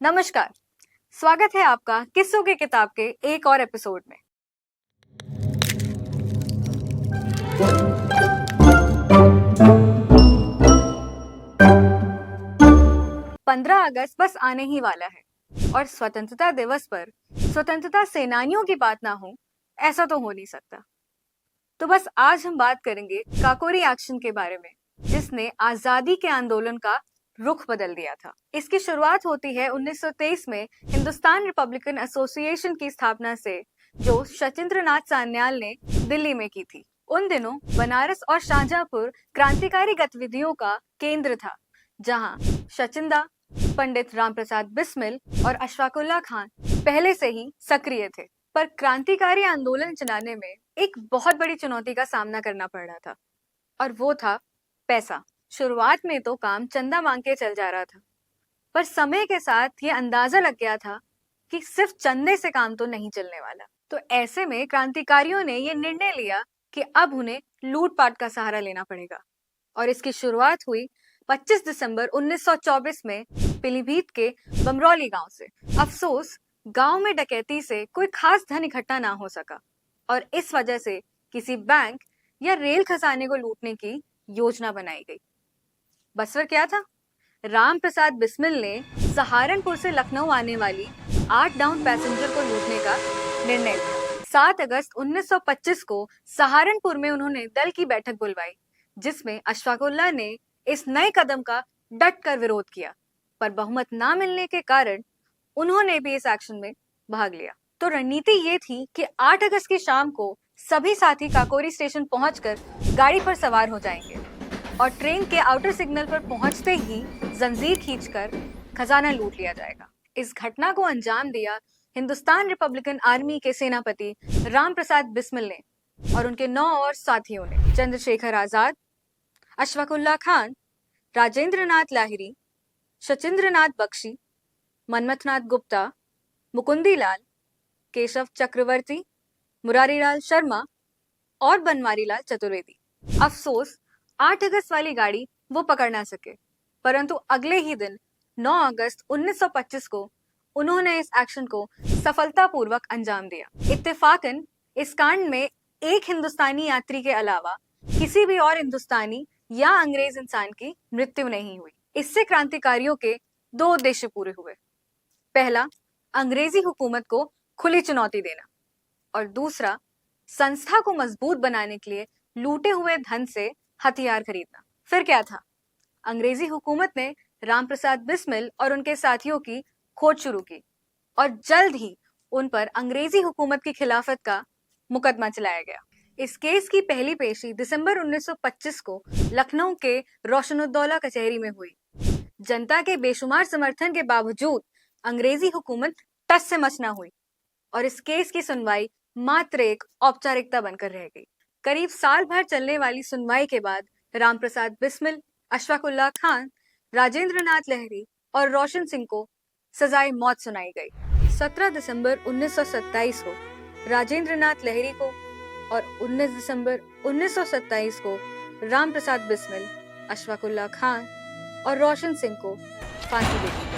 नमस्कार। स्वागत है आपका किस्सों की किताब के एक और एपिसोड में। पंद्रह अगस्त बस आने ही वाला है और स्वतंत्रता दिवस पर स्वतंत्रता सेनानियों की बात ना हो, ऐसा तो हो नहीं सकता। तो बस आज हम बात करेंगे काकोरी एक्शन के बारे में, जिसने आजादी के आंदोलन का रुख बदल दिया था। इसकी शुरुआत होती है 1923 में हिंदुस्तान रिपब्लिकन एसोसिएशन की स्थापना से, जो सचिंद्र नाथ सान्याल ने दिल्ली में की थी। उन दिनों बनारस और शाहजहांपुर क्रांतिकारी गतिविधियों का केंद्र था, जहां सचिंदा, पंडित रामप्रसाद बिस्मिल और अशफाकुल्लाह खान पहले से ही सक्रिय थे। पर क्रांतिकारी आंदोलन चलाने में एक बहुत बड़ी चुनौती का सामना करना पड़ रहा था, और वो था पैसा। शुरुआत में तो काम चंदा मांग के चल जा रहा था, पर समय के साथ ये अंदाजा लग गया था कि सिर्फ चंदे से काम तो नहीं चलने वाला। तो ऐसे में क्रांतिकारियों ने ये निर्णय लिया कि अब उन्हें लूटपाट का सहारा लेना पड़ेगा, और इसकी शुरुआत हुई 25 दिसंबर 1924 में पीलीभीत के बमरौली गांव से। अफसोस, गांव में डकैती से कोई खास धन इकट्ठा ना हो सका, और इस वजह से किसी बैंक या रेल खजाने को लूटने की योजना बनाई गई। बसवर क्या था? राम प्रसाद बिस्मिल ने सहारनपुर से लखनऊ आने वाली 8 डाउन पैसेंजर को लूटने का निर्णय लिया। 7 अगस्त 1925 को सहारनपुर में उन्होंने दल की बैठक बुलवाई, जिसमें अशफाकुल्लाह ने इस नए कदम का डट कर विरोध किया, पर बहुमत ना मिलने के कारण उन्होंने भी इस एक्शन में भाग लिया। तो रणनीति ये थी कि 8 अगस्त की शाम को सभी साथी काकोरी स्टेशन पहुंचकर गाड़ी पर सवार हो जाएंगे, और ट्रेन के आउटर सिग्नल पर पहुंचते ही जंजीर खींचकर खजाना लूट लिया जाएगा। इस घटना को अंजाम दिया हिंदुस्तान रिपब्लिकन आर्मी के सेनापति राम प्रसाद बिस्मिल ने, और उनके 9 और साथियों ने। चंद्रशेखर आजाद, अशफाकुल्लाह खान, राजेंद्र नाथ लाहिरी, सचिंद्र नाथ बख्शी, मनमथनाथ गुप्ता, मुकुंदी लाल, केशव चक्रवर्ती, मुरारीलाल शर्मा और बनवारी लाल चतुर्वेदी। अफसोस, 8 अगस्त वाली गाड़ी वो पकड़ ना सके, परंतु अगले ही दिन 9 अगस्त 1925 को उन्होंने इस एक्शन को सफलतापूर्वक अंजाम दिया। इत्तेफाकन इस कांड में एक हिंदुस्तानी यात्री के अलावा किसी भी और हिंदुस्तानी या अंग्रेज इंसान की मृत्यु नहीं हुई। इससे क्रांतिकारियों के 2 उद्देश्य पूरे हुए। पहला, अंग्रेजी हुकूमत को खुली चुनौती देना, और दूसरा, संस्था को मजबूत बनाने के लिए लूटे हुए धन से हथियार खरीदना। फिर क्या था? अंग्रेजी हुकूमत ने रामप्रसाद बिस्मिल और उनके साथियों की खोज शुरू की, और जल्द ही उन पर अंग्रेजी हुकूमत की खिलाफत का मुकदमा चलाया गया। इस केस की पहली पेशी दिसंबर 1925 को लखनऊ के रोशनुद्दौला कचहरी में हुई। जनता के बेशुमार समर्थन के बावजूद अंग्रेजी हुकूमत टस से मस न हुई, और इस केस की सुनवाई मात्र एक औपचारिकता बनकर रह गई। करीब साल भर चलने वाली सुनवाई के बाद रामप्रसाद बिस्मिल, अशफाकुल्लाह खान, राजेंद्र नाथ लहरी और रोशन सिंह को सजाए मौत सुनाई गई। 17 दिसंबर 1927 को राजेंद्र नाथ लहरी को और 19 दिसंबर 1927 को रामप्रसाद बिस्मिल, अशफाकुल्लाह खान और रोशन सिंह को फांसी दी गई।